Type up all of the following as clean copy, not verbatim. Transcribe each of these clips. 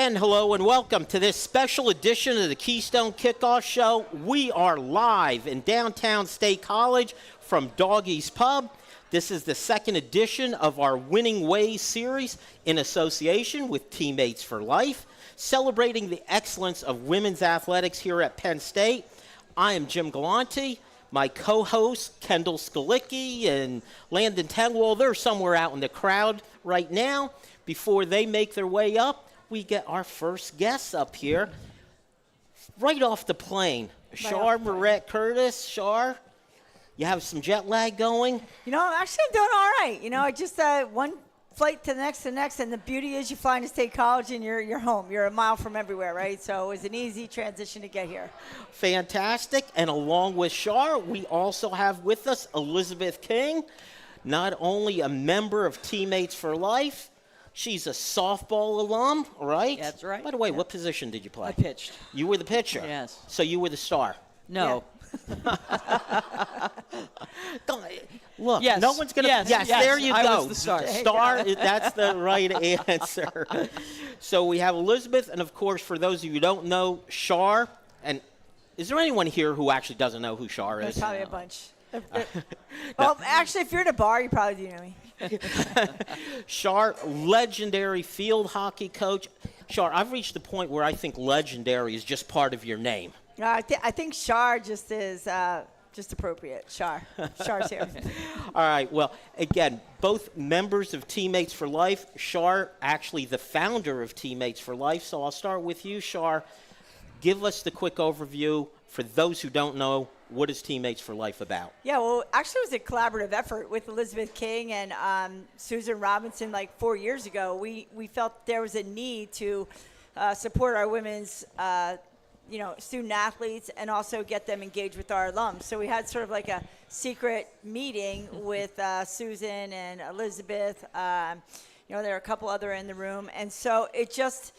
And hello and welcome to this special edition of the Keystone Kickoff Show. We are live in downtown State College from Doggie's Pub. This is the second edition of our Winning Ways series in association with Teammates for Life, celebrating the excellence of women's athletics here at Penn State. I am Jim Galante. My co-hosts, Kendall Skalicki and Landon Tengwall, they're somewhere out in the crowd right now. Before they make their way up, we get our first guests up here. Right off the plane, Char, Morett, Curtis. Char, you have some jet lag going? You know, actually I'm doing all right. You know, I just one flight to the next, and the beauty is you fly into State College and you're home. You're a mile from everywhere, right? So it was an easy transition to get here. Fantastic. And along with Char, we also have with us Elizabeth King, not only a member of Teammates for Life, she's a softball alum, right? That's right. By the way, what position did you play? I pitched. You were the pitcher? Yes. So you were the star? No. Look, yes. no one's going to... Yes, there you go. I was the star. Star, that's the right answer. So we have Elizabeth, and of course, for those of you who don't know, Char. And is there anyone here who actually doesn't know who Char is? There's probably a bunch. Well, actually, if you're at a bar, you probably do know me. Char, legendary field hockey coach. Char, I've reached the point where I think legendary is just part of your name. I think Char just is just appropriate. Char's here. All right. Well, again, both members of Teammates for Life. Char, actually the founder of Teammates for Life. So I'll start with you, Char. Give us the quick overview for those who don't know. What is Teammates for Life about? Yeah, well, actually it was a collaborative effort with Elizabeth King and Susan Robinson like 4 years ago. We felt there was a need to support our women's student athletes and also get them engaged with our alums. So we had sort of like a secret meeting with Susan and Elizabeth. There are a couple other in the room. And so it just,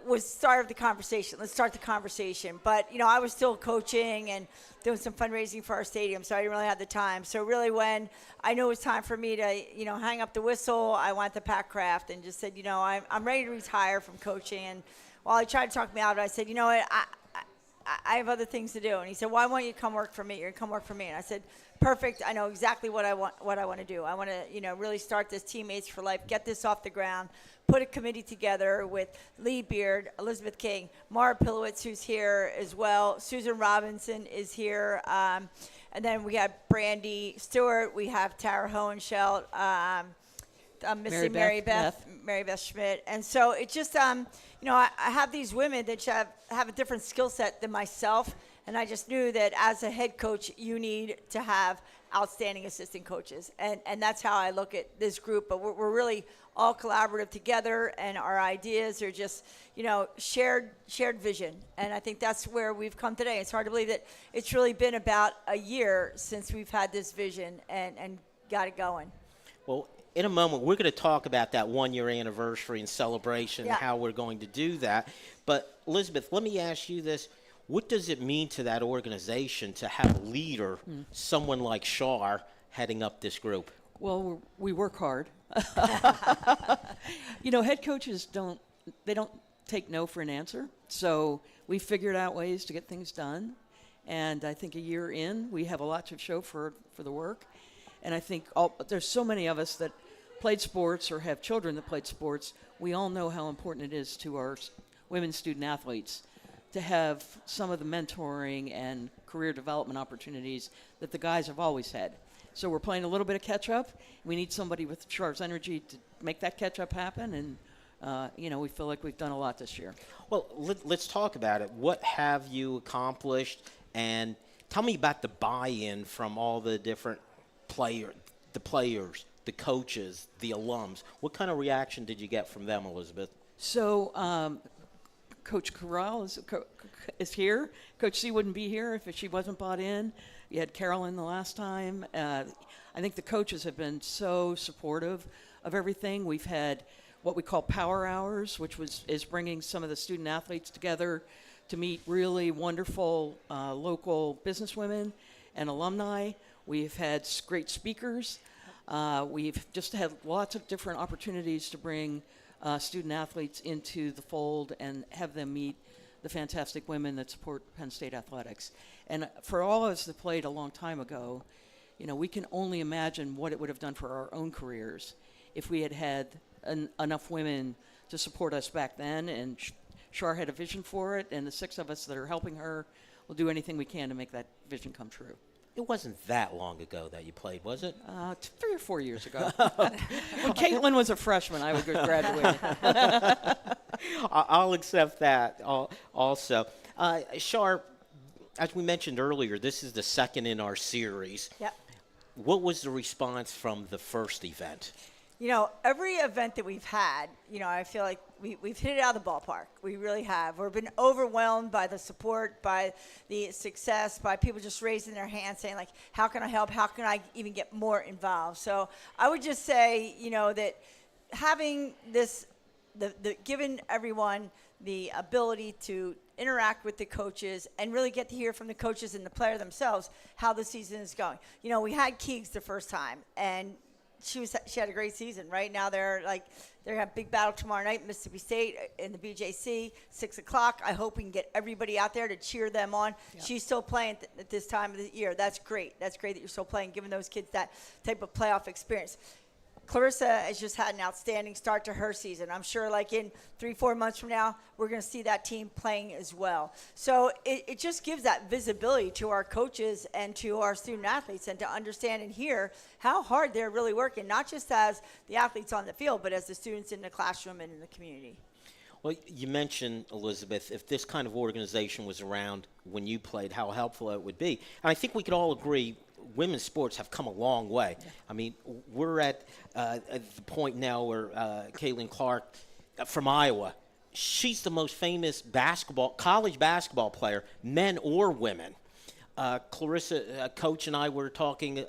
was start of the conversation. Let's start the conversation. But, I was still coaching and doing some fundraising for our stadium, so I didn't really have the time. So really when I knew it was time for me to, hang up the whistle, I went to Pat Kraft and just said, I'm ready to retire from coaching. And while he tried to talk me out of it, I said, I have other things to do. And he said, why won't you come work for me? You're going to come work for me. And I said, perfect. I know exactly what I want to do. I want to, really start this Teammates for Life, get this off the ground, put a committee together with Lee Beard, Elizabeth King, Mara Pilowitz, who's here as well. Susan Robinson is here. And then we have Brandy Stewart. We have Tara Hohenschelt. I'm missing Mary Beth Schmidt. And so it just, I have these women that have a different skill set than myself. And I just knew that as a head coach, you need to have outstanding assistant coaches. And that's how I look at this group. But we're really all collaborative together, and our ideas are just, shared vision. And I think that's where we've come today. It's hard to believe that it's really been about a year since we've had this vision and got it going. Well, in a moment, we're going to talk about that one-year anniversary and celebration and how we're going to do that. But, Elizabeth, let me ask you this. What does it mean to that organization to have a leader, someone like Char, heading up this group? Well, we work hard. Head coaches don't take no for an answer. So we figured out ways to get things done. And I think a year in, we have a lot to show for the work. And I think there's so many of us that played sports or have children that played sports. We all know how important it is to our women's student athletes to have some of the mentoring and career development opportunities that the guys have always had. So we're playing a little bit of catch-up. We need somebody with Char's energy to make that catch-up happen, and we feel like we've done a lot this year. Well, let's talk about it. What have you accomplished? And tell me about the buy-in from all the different players, the coaches, the alums. What kind of reaction did you get from them, Elizabeth? So Coach Crowell is here. Coach C wouldn't be here if she wasn't bought in. You had Carolyn the last time. I think the coaches have been so supportive of everything. We've had what we call power hours, which is bringing some of the student athletes together to meet really wonderful local businesswomen and alumni. We've had great speakers. We've just had lots of different opportunities to bring student athletes into the fold and have them meet the fantastic women that support Penn State athletics. And for all of us that played a long time ago, we can only imagine what it would have done for our own careers if we had had enough women to support us back then. And Char had a vision for it, and the 6 of us that are helping her will do anything we can to make that vision come true. It wasn't that long ago that you played, was it? 3 or 4 years ago. When Caitlin was a freshman, I would graduate. I'll accept that also. Char, as we mentioned earlier, this is the second in our series. Yep. What was the response from the first event? Every event that we've had, I feel like we've hit it out of the ballpark. We really have. We've been overwhelmed by the support, by the success, by people just raising their hands saying, like, how can I help? How can I even get more involved? So I would just say, that having this, giving everyone the ability to interact with the coaches and really get to hear from the coaches and the player themselves how the season is going. We had Keegs the first time, and she had a great season. Right now they're gonna have a big battle tomorrow night, Mississippi State in the BJC, 6:00. I hope we can get everybody out there to cheer them on. Yeah. She's still playing at this time of the year. That's great. That's great that you're still playing, giving those kids that type of playoff experience. Clarisa has just had an outstanding start to her season. I'm sure in 3-4 months from now, we're going to see that team playing as well. So it just gives that visibility to our coaches and to our student athletes, and to understand and hear how hard they're really working, not just as the athletes on the field, but as the students in the classroom and in the community. Well, you mentioned, Elizabeth, if this kind of organization was around when you played, how helpful it would be. And I think we could all agree women's sports have come a long way. Yeah. I mean, we're at the point now where Caitlin Clark from Iowa, she's the most famous college basketball player, men or women. Clarisa, Coach, and I were talking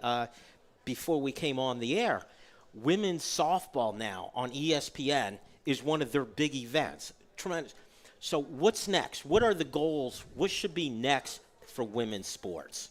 before we came on the air. Women's softball now on ESPN is one of their big events. Tremendous. So what's next? What are the goals? What should be next for women's sports?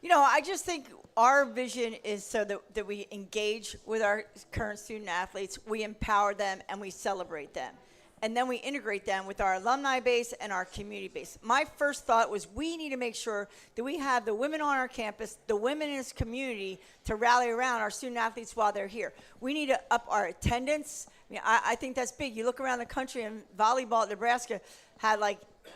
I just think our vision is so that we engage with our current student athletes, we empower them, and we celebrate them. And then we integrate them with our alumni base and our community base. My first thought was we need to make sure that we have the women on our campus, the women in this community, to rally around our student athletes while they're here. We need to up our attendance. I think that's big. You look around the country, and volleyball at Nebraska had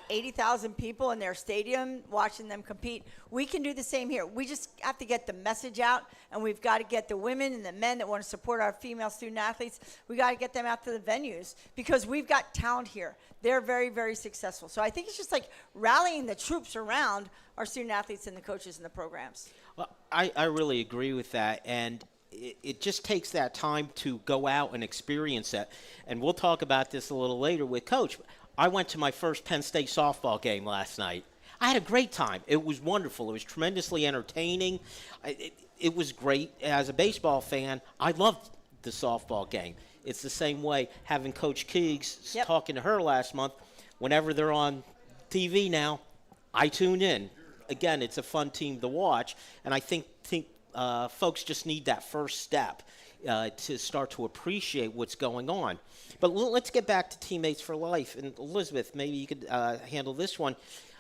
80,000 people in their stadium watching them compete. We can do the same here. We just have to get the message out, and we've got to get the women and the men that want to support our female student athletes. We got to get them out to the venues because we've got talent here. They're very, very successful. So I think it's just rallying the troops around our student athletes and the coaches and the programs. Well, I really agree with that, and it just takes that time to go out and experience that. And we'll talk about this a little later with Coach. I went to my first Penn State softball game last night. I had a great time. It was wonderful. It was tremendously entertaining. It was great. As a baseball fan, I loved the softball game. It's the same way having Coach Keegs talking to her last month. Whenever they're on TV now, I tune in. Again, it's a fun team to watch, and I think folks just need that first step to start to appreciate what's going on. But let's get back to Teammates for Life. And Elizabeth, maybe you could handle this one.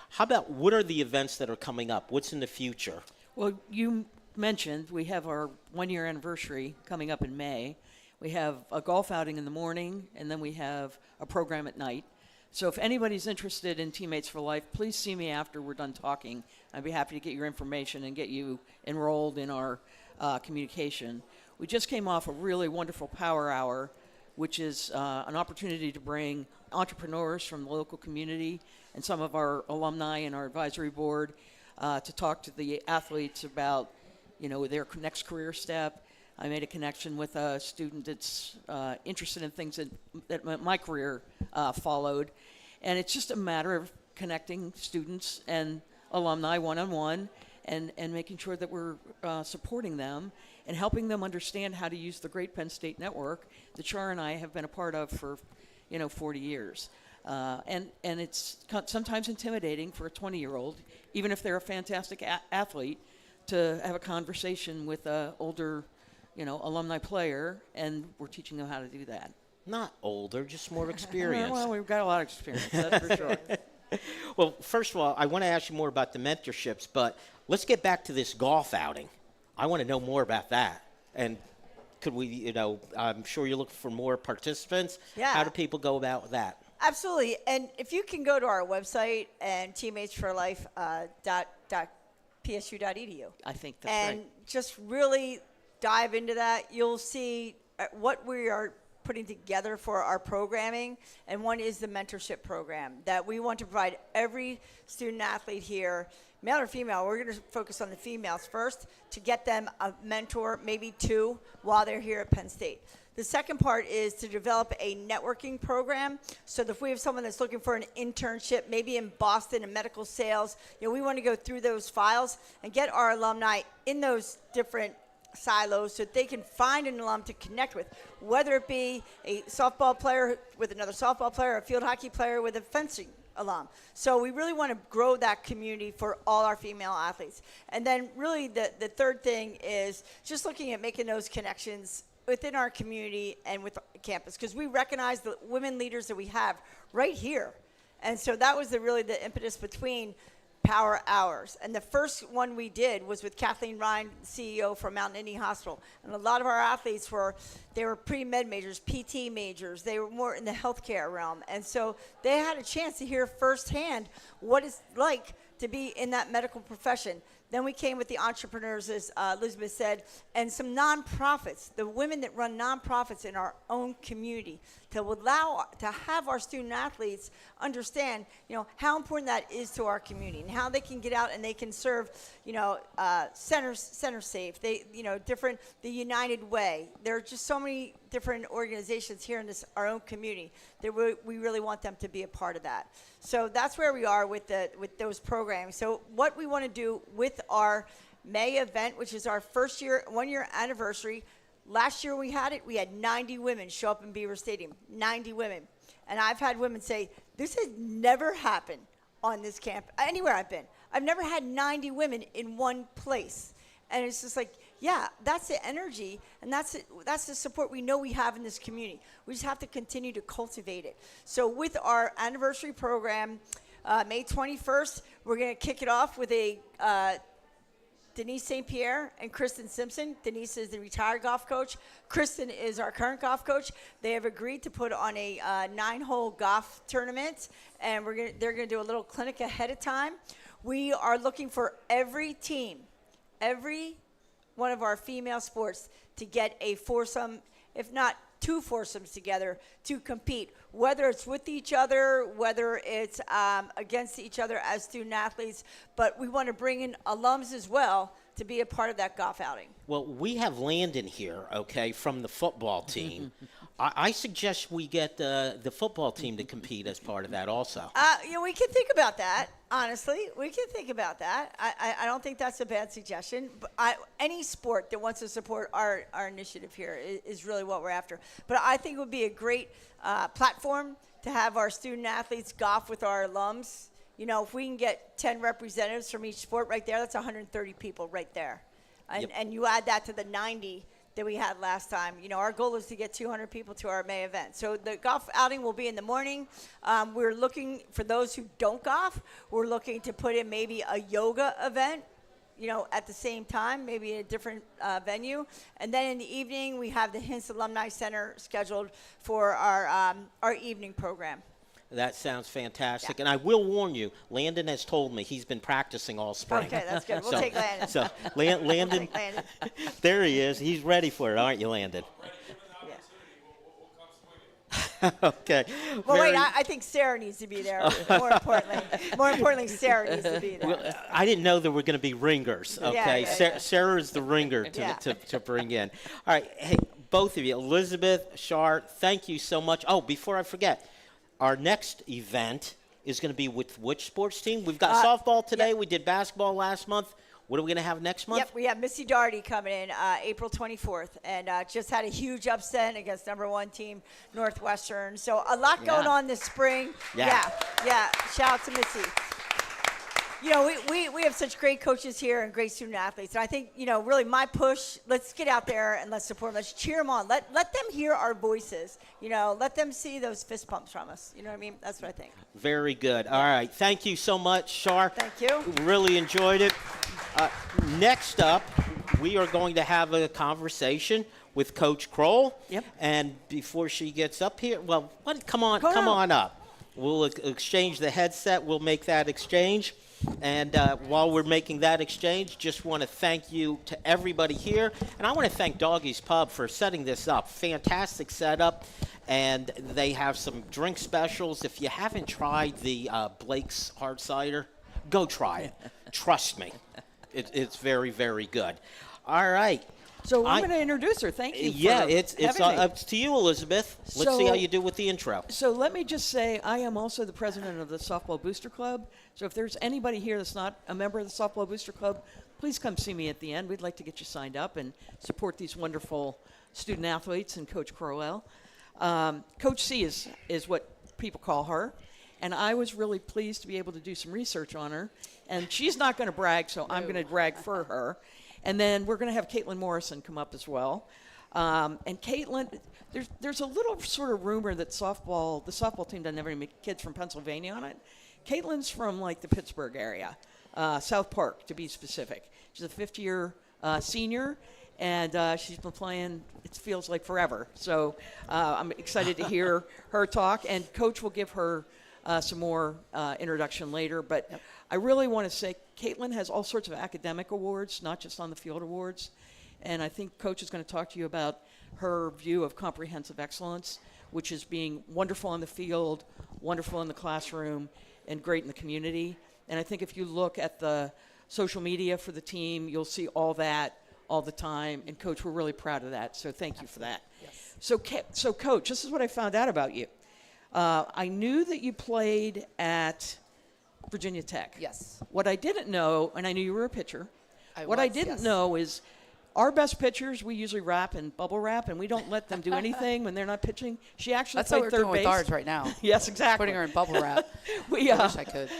How about what are the events that are coming up? What's in the future? Well, you mentioned we have our 1-year anniversary coming up in May. We have a golf outing in the morning, and then we have a program at night. So if anybody's interested in Teammates for Life, please see me after we're done talking. I'd be happy to get your information and get you enrolled in our communication. We just came off a really wonderful Power Hour, which is an opportunity to bring entrepreneurs from the local community and some of our alumni and our advisory board to talk to the athletes about, their next career step. I made a connection with a student that's interested in things that my career followed. And it's just a matter of connecting students and alumni one-on-one and making sure that we're supporting them and helping them understand how to use the great Penn State network that Char and I have been a part of for, 40 years. And it's sometimes intimidating for a 20-year-old, even if they're a fantastic athlete, to have a conversation with an older, alumni player, and we're teaching them how to do that. Not older, just more experienced. Well, we've got a lot of experience, that's for sure. Well, first of all, I want to ask you more about the mentorships, but let's get back to this golf outing. I want to know more about that. And could we, I'm sure you're looking for more participants. Yeah. How do people go about that? Absolutely. And if you can go to our website and teammatesforlife.psu.edu. I think that's and right. just really dive into that, you'll see what we are putting together for our programming. And one is the mentorship program that we want to provide every student athlete here, male or female. We're going to focus on the females first to get them a mentor, maybe two, while they're here at Penn State. The second part is to develop a networking program so that if we have someone that's looking for an internship, maybe in Boston in medical sales, we want to go through those files and get our alumni in those different silos so that they can find an alum to connect with, whether it be a softball player with another softball player, a field hockey player with a fencing alum. So we really want to grow that community for all our female athletes. And then really the third thing is just looking at making those connections within our community and with campus, because we recognize the women leaders that we have right here. And so that was really the impetus between Power Hours. And the first one we did was with Kathleen Ryan, CEO from Mount Indy Hospital. And a lot of our athletes were pre-med majors, PT majors. They were more in the healthcare realm. And so they had a chance to hear firsthand what it's like to be in that medical profession. Then we came with the entrepreneurs, as Elizabeth said, and some nonprofits, the women that run nonprofits in our own community, to allow to have our student athletes understand, how important that is to our community and how they can get out and they can serve, Center Safe, the United Way. There are just so many different organizations here in our own community that we really want them to be a part of that. So that's where we are with those programs. So what we want to do with our May event, which is our 1-year anniversary. Last year we had 90 women show up in Beaver Stadium, 90 women. And I've had women say, this has never happened on this camp, anywhere I've been. I've never had 90 women in one place. And it's just like, yeah, that's the energy, and that's the support we know we have in this community. We just have to continue to cultivate it. So with our anniversary program, May 21st, we're going to kick it off with Denise St. Pierre and Kristen Simpson. Denise is the retired golf coach. Kristen is our current golf coach. They have agreed to put on a 9-hole golf tournament, and they're going to do a little clinic ahead of time. We are looking for every team, every one of our female sports, to get a foursome, if not 2 foursomes together to compete, whether it's with each other, whether it's against each other as student athletes. But we want to bring in alums as well to be a part of that golf outing. Well, we have Landon here, okay, from the football team. I suggest we get the football team to compete as part of that also. We can think about that, honestly. We can think about that. I don't think that's a bad suggestion. But any sport that wants to support our initiative here is really what we're after. But I think it would be a great platform to have our student athletes golf with our alums. If we can get 10 representatives from each sport right there, that's 130 people right there. And you add that to the 90 that we had last time. Our goal is to get 200 people to our May event. So the golf outing will be in the morning. We're looking for those who don't golf. We're looking to put in maybe a yoga event, at the same time, maybe in a different venue. And then in the evening, we have the Hints Alumni Center scheduled for our evening program. That sounds fantastic. Yeah. And I will warn you, Landon has told me he's been practicing all spring. Okay, that's good. We'll take Landon. So, Landon, Landon. there he is. He's ready for it, aren't you, Landon? Okay. Well, wait, I think Sarah needs to be there, more importantly, Sarah needs to be there. Well, I didn't know there were going to be ringers, okay? Yeah. Sarah is the ringer to bring in. All right, hey, both of you, Elizabeth, Char, thank you so much. Oh, before I forget, our next event is going to be with which sports team? We've got softball today. Yep. We did basketball last month. What are we going to have next month? Yep, we have Missy Darty coming in April 24th, and just had a huge upset against #1 team Northwestern. So a lot going on this spring. Yeah. Yeah. Shout out to Missy. You know, we have such great coaches here and great student athletes. And I think, you know, really my push, let's get out there and let's support them. Let's cheer them on. Let them hear our voices. You know, let them see those fist pumps from us. You know what I mean? That's what I think. Very good. All right. Thank you so much, Char. Thank you. Really enjoyed it. Next up, we are going to have a conversation with Coach Crowell. Yep. And before she gets up here, well, come on up. We'll exchange the headset. We'll make that exchange. And while we're making that exchange, just want to thank you to everybody here. And I want to thank Doggie's Pub for setting this up. Fantastic setup. And they have some drink specials. If you haven't tried the Blake's Hard Cider, go try it. Trust me. It's very, very good. All right. So I'm going to introduce her. Thank you. Yeah, for it's having me. up to you, Elizabeth. Let's see how you do with the intro. So let me just say, I am also the president of the Softball Booster Club. So if there's anybody here that's not a member of the Softball Booster Club, please come see me at the end. We'd like to get you signed up and support these wonderful student athletes and Coach Crowell. Coach C is what people call her. And I was really pleased to be able to do some research on her. And she's not going to brag, so I'm going to brag for her. And then we're going to have Caitlin Morrison come up as well. And Caitlin, there's a little sort of rumor that the softball team doesn't have any kids from Pennsylvania on it. Caitlin's from like the Pittsburgh area, South Park to be specific. She's a fifth-year senior, and she's been playing, it feels like forever. So I'm excited to hear her talk, and Coach will give her some more introduction later. But I really want to say Caitlin has all sorts of academic awards, not just on the field awards. And I think Coach is going to talk to you about her view of comprehensive excellence, which is being wonderful on the field, wonderful in the classroom, and great in the community. And I think if you look at the social media for the team, you'll see all that all the time. And Coach, we're really proud of that. So thank you for that. Yes. So Coach, this is what I found out about you. I knew that you played at Virginia Tech. Yes. What I didn't know, and I knew you were a pitcher, I didn't yes. know is our best pitchers, we usually wrap in bubble wrap, and we don't let them do anything when they're not pitching. She actually That's what played we're third doing base. with ours right now. Yes, exactly. Putting her in bubble wrap. I wish I could.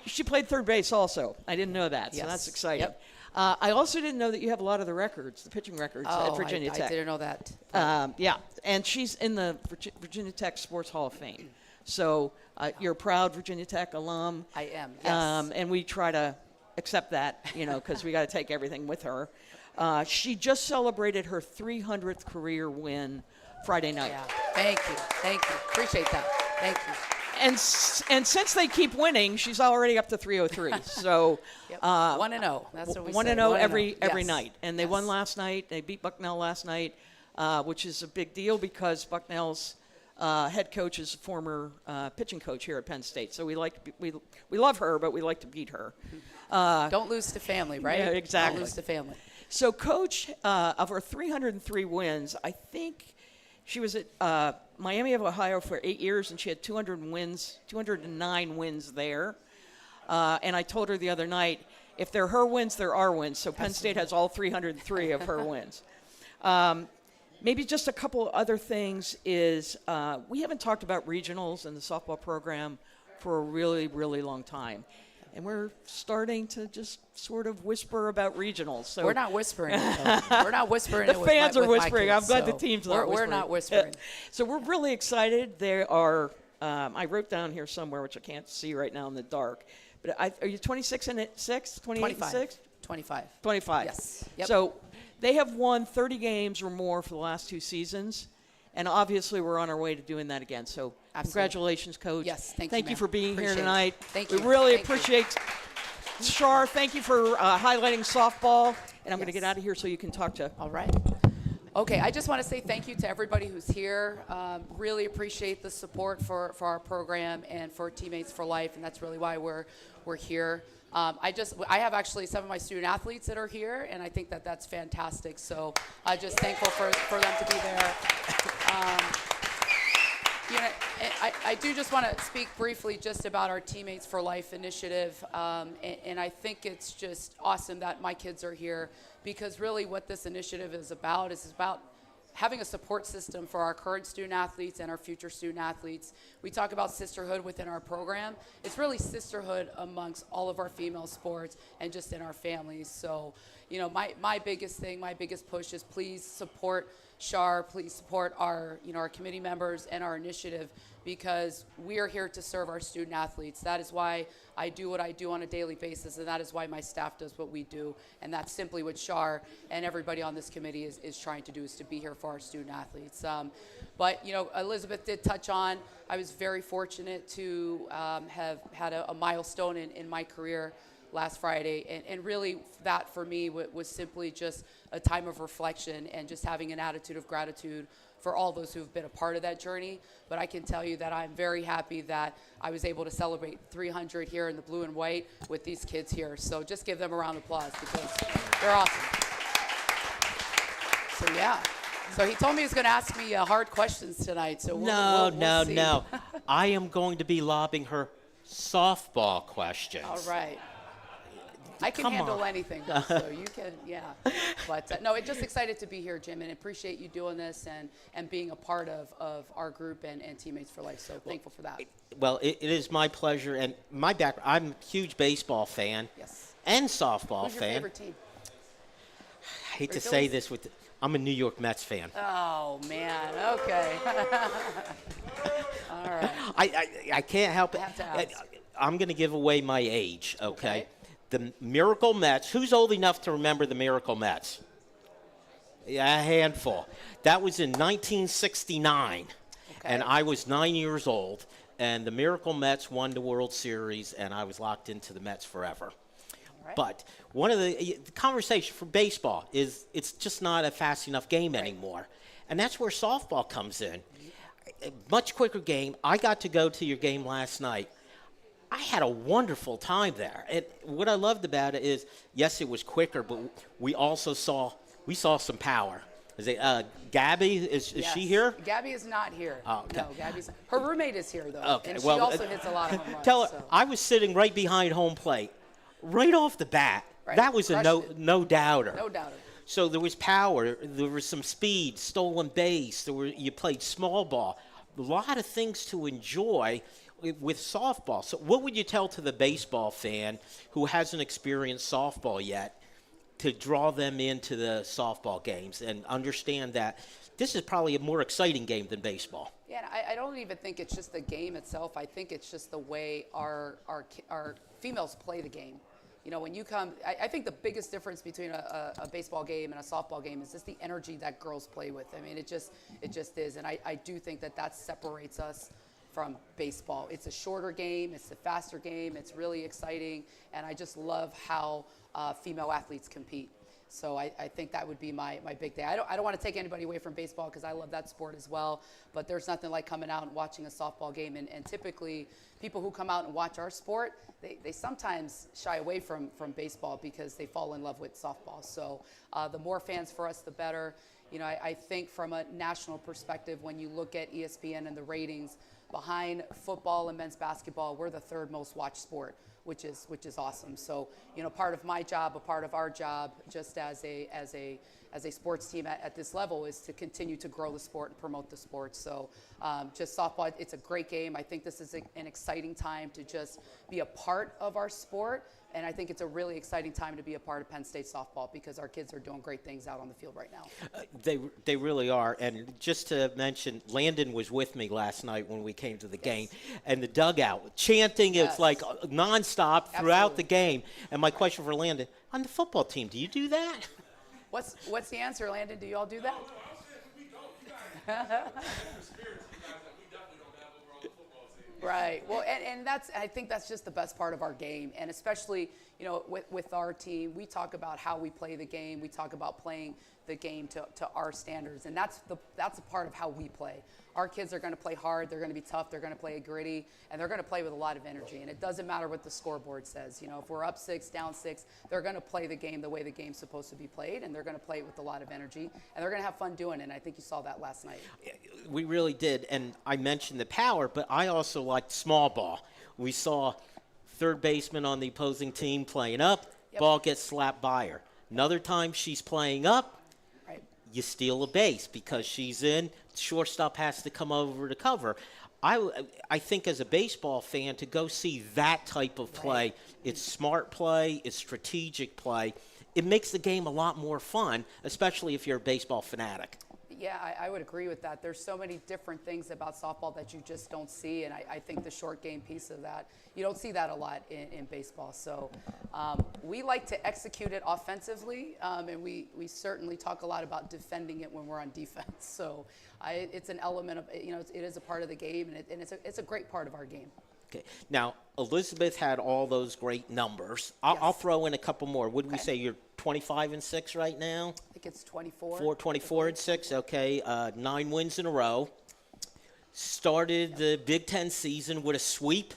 She played third base also. I didn't know that, so Yes. that's exciting. Yep. I also didn't know that you have a lot of the records, the pitching records at Virginia Tech. I didn't know that. Yeah, and she's in the Virginia Tech Sports Hall of Fame. So you're a proud Virginia Tech alum. I am, yes. And we try to accept that, because we got to take everything with her. She just celebrated her 300th career win Friday night. Yeah. Thank you. Appreciate that. Thank you. And since they keep winning, she's already up to 303. So Yep. 1-0. That's what we 1-0 said. every Yes. night. And they won last night. They beat Bucknell last night, which is a big deal because Bucknell's head coach is a former pitching coach here at Penn State. So we love her, but we like to beat her. Don't lose to family, right? Yeah, exactly. Don't lose to family. So Coach, of her 303 wins, I think she was at Miami of Ohio for 8 years, and she had 209 wins there. And I told her the other night, if they're her wins, they're our wins. So Penn State has all 303 of her wins. Maybe just a couple other things is we haven't talked about regionals in the softball program for a really, really long time. And we're starting to just sort of whisper about regionals. So We're not whispering it, though. We're not whispering the it with fans my, are with my whispering. kids, I'm glad so the team's we're, not whispering. We're not whispering. So we're really excited. There are, I wrote down here somewhere, which I can't see right now in the dark. But are you 26 and 6? 28 and 6? 25. 25. Yes. Yep. So they have won 30 games or more for the last 2 seasons. And obviously, we're on our way to doing that again. So congratulations, Coach. Yes, thank you, Thank you ma'am. for being Appreciate here it. tonight. Thank you. We really Thank you. appreciate Char, thank you for highlighting softball. And I'm going to get Yes. out of here so you can talk to. All right. Okay, I just want to say thank you to everybody who's here. Really appreciate the support for our program and for Teammates for Life, and that's really why we're here. I have actually some of my student athletes that are here, and I think that that's fantastic. So I'm just thankful for them to be there. I do just want to speak briefly just about our Teammates for Life initiative, and I think it's just awesome that my kids are here because really what this initiative is about having a support system for our current student athletes and our future student athletes. We talk about sisterhood within our program. It's really sisterhood amongst all of our female sports and just in our families. So, you know, my biggest thing, my biggest push is please support Char, please support our, you know, our committee members and our initiative, because we are here to serve our student athletes. That is why I do what I do on a daily basis, and that is why my staff does what we do. And that's simply what Char and everybody on this committee is trying to do, is to be here for our student athletes. But, you know, Elizabeth did touch on, I was very fortunate to have had a milestone in my career last Friday, and really that for me was simply just a time of reflection and just having an attitude of gratitude for all those who've been a part of that journey. But I can tell you that I'm very happy that I was able to celebrate 300 here in the blue and white with these kids here. So just give them a round of applause, because they're awesome. So yeah. So he told me he was going to ask me hard questions tonight. So we'll see. No. I am going to be lobbing her softball questions. All right. I can Come handle on. anything, so you can, yeah. But no, just excited to be here, Jim, and appreciate you doing this and being a part of our group and Teammates for Life. So thankful for that. Well, it is my pleasure, and my background, I'm a huge baseball fan Yes. and softball Who's your fan. favorite team? I hate to Phillies? say this, I'm a New York Mets fan. Oh man. Okay. All right. I can't help it. I have to ask. I'm going to give away my age, okay? The Miracle Mets. Who's old enough to remember the Miracle Mets? Yeah, a handful. That was in 1969, and I was 9 years old, and the Miracle Mets won the World Series, and I was locked into the Mets forever. Right. But one of the conversation for baseball is it's just not a fast enough game anymore, and that's where softball comes in. A much quicker game. I got to go to your game last night. I had a wonderful time there. And what I loved about it is, yes, it was quicker, but we also saw some power. Gabby, is Yes. she here? Gabby is not here. Oh, okay. No, her roommate is here though. Okay, And well, she also hits a lot of home runs. Tell her, so. I was sitting right behind home plate, right off the bat. Right. That was a Crushed it. no doubter. No doubter. So there was power, there was some speed, stolen base, you played small ball. A lot of things to enjoy with softball. So what would you tell to the baseball fan who hasn't experienced softball yet to draw them into the softball games and understand that this is probably a more exciting game than baseball? Yeah, and I don't even think it's just the game itself. I think it's just the way our females play the game. You know, when you come, I think the biggest difference between a baseball game and a softball game is just the energy that girls play with. I mean, it just is. And I do think that separates us from baseball. It's a shorter game. It's a faster game. It's really exciting. And I just love how female athletes compete. So I think that would be my big thing. I don't want to take anybody away from baseball because I love that sport as well. But there's nothing like coming out and watching a softball game. And typically, people who come out and watch our sport, they sometimes shy away from baseball because they fall in love with softball. So the more fans for us, the better. You know, I think from a national perspective, when you look at ESPN and the ratings, behind football and men's basketball, we're the third most watched sport, which is awesome. So, you know, part of my job, a part of our job, just as a sports team at this level, is to continue to grow the sport and promote the sport. So, just softball, it's a great game. I think this is an exciting time to just be a part of our sport. And I think it's a really exciting time to be a part of Penn State softball because our kids are doing great things out on the field right now. They really are. And just to mention, Landon was with me last night when we came to the game. And the dugout, chanting, it's like nonstop throughout the game. And my question for Landon, on the football team, do you do that? What's the answer, Landon? Do you all do that? Right. Well, and I think that's just the best part of our game. And especially, you know, with our team, we talk about how we play the game. We talk about playing the game to our standards. And that's a part of how we play. Our kids are going to play hard. They're going to be tough. They're going to play gritty. And they're going to play with a lot of energy. And it doesn't matter what the scoreboard says. You know, if we're up 6, down 6, they're going to play the game the way the game's supposed to be played. And they're going to play it with a lot of energy. And they're going to have fun doing it. And I think you saw that last night. We really did. And I mentioned the power, but I also liked small ball. We saw third baseman on the opposing team playing up, ball gets slapped by her. Another time she's playing up, you steal a base because she's in. Shortstop has to come over to cover. I think as a baseball fan, to go see that type of play, it's smart play, it's strategic play. It makes the game a lot more fun, especially if you're a baseball fanatic. Yeah, I would agree with that. There's so many different things about softball that you just don't see, and I think the short game piece of that, you don't see that a lot in baseball. So we like to execute it offensively, and we certainly talk a lot about defending it when we're on defense. So it's an element of, it is a part of the game, and it's a great part of our game. Okay. Now, Elizabeth had all those great numbers. I'll throw in a couple more. Would we say you're 25-6 right now? I think it's 24. 24-6. Okay. 9 wins in a row. Started the Big Ten season with a sweep.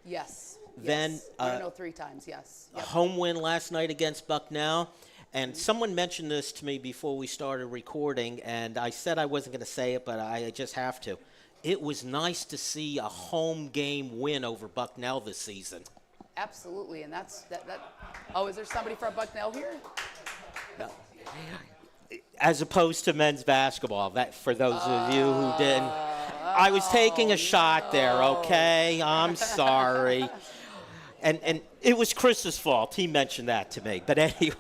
Yes. Then yes. I don't know 3 times. Yes. A home win last night against Bucknell. And someone mentioned this to me before we started recording, and I said I wasn't going to say it, but I just have to. It was nice to see a home game win over Bucknell this season. Absolutely, and that's that. Oh, is there somebody from Bucknell here? No. As opposed to men's basketball, that for those of you who didn't. I was taking a shot there, okay? I'm sorry. And it was Chris's fault. He mentioned that to me. But anyway.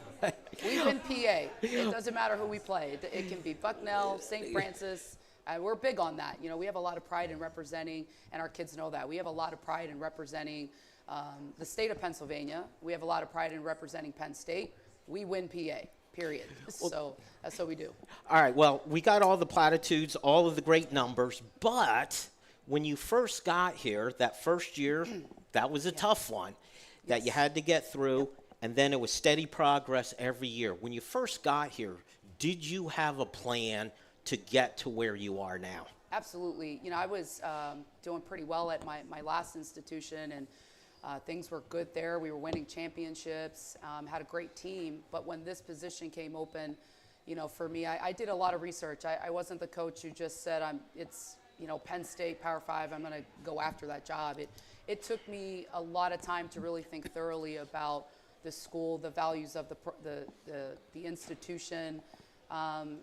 We win PA. It doesn't matter who we play. It can be Bucknell, St. Francis. We're big on that. We have a lot of pride in representing, and our kids know that. We have a lot of pride in representing the state of Pennsylvania. We have a lot of pride in representing Penn State. We win PA, period. So that's what we do. All right, well, we got all the platitudes, all of the great numbers, but when you first got here, that first year, that was a tough one that you had to get through, and then it was steady progress every year. When you first got here, did you have a plan to get to where you are now? Absolutely. I was doing pretty well at my last institution, and things were good there. We were winning championships, had a great team. But when this position came open, for me, I did a lot of research. I wasn't the coach who just said, it's Penn State, Power 5, I'm going to go after that job. It took me a lot of time to really think thoroughly about the school, the values of the institution. And